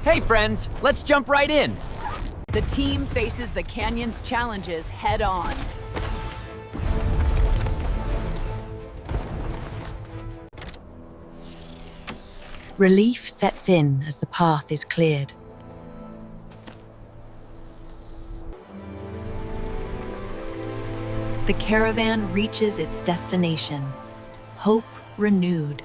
Hey friends, let's jump right in. The team faces the canyon's challenges head-on. Relief sets in as the path is cleared. The caravan reaches its destination, hope renewed.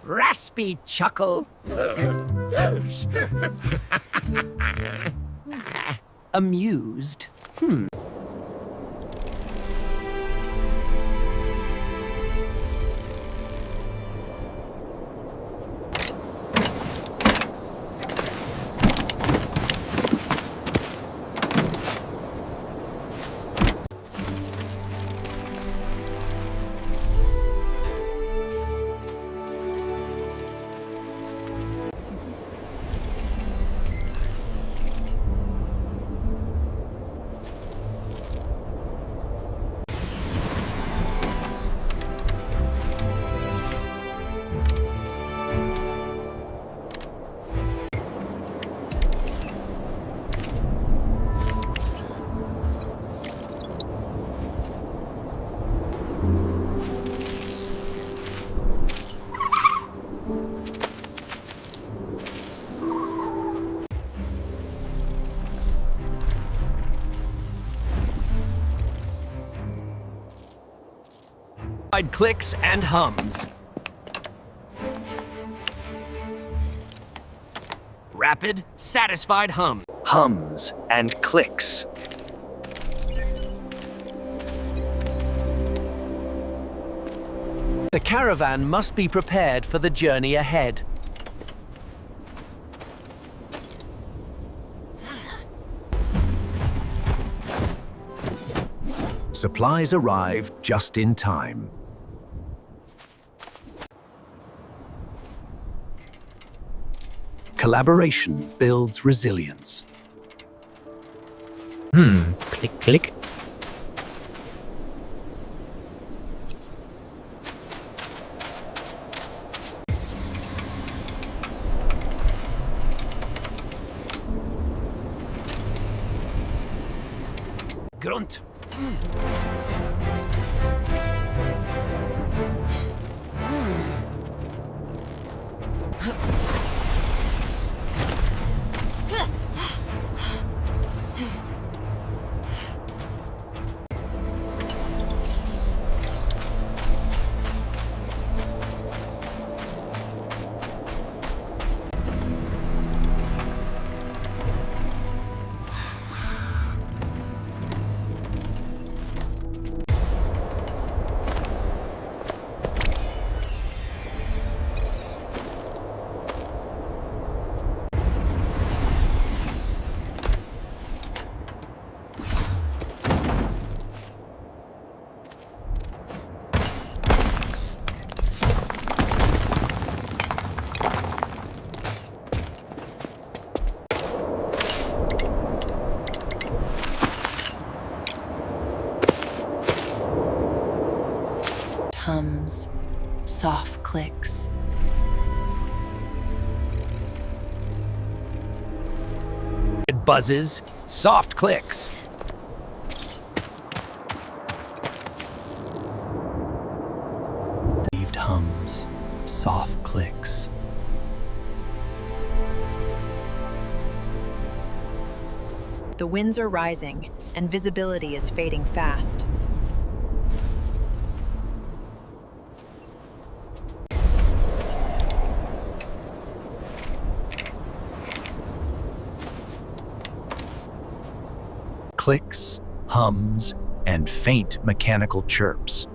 Raspy chuckle. Amused. Clicks and hums. Rapid, satisfied hum. Hums and clicks. The caravan must be prepared for the journey ahead. Supplies arrive just in time. Collaboration builds resilience. Click, click. Grunt. Hums, soft clicks. It buzzes, soft clicks. Relieved hums, soft clicks. The winds are rising, and visibility is fading fast. Clicks, hums, and faint mechanical chirps.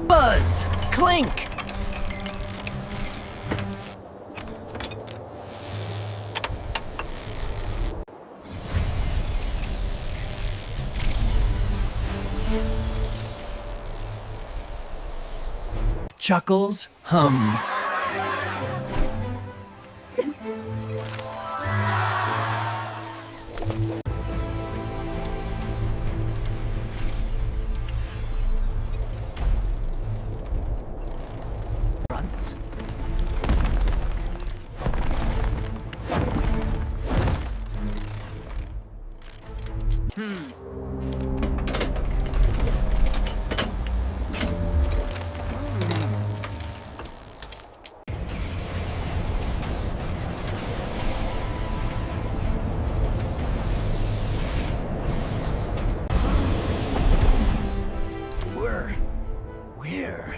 Buzz! Clink! Chuckles, hums. Grunts. Where?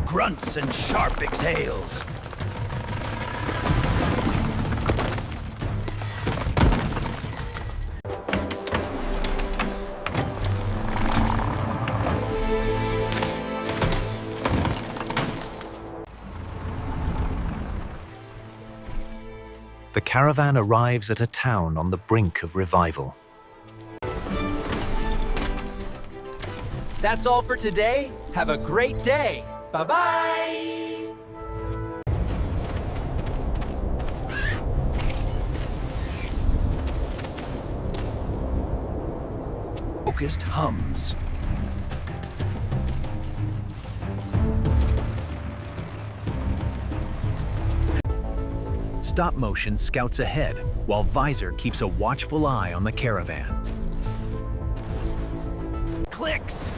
Grunts and sharp exhales. The caravan arrives at a town on the brink of revival. That's all for today. Have a great day. Bye-bye. Focused hums. Stop motion scouts ahead, while Visor keeps a watchful eye on the caravan. Clicks!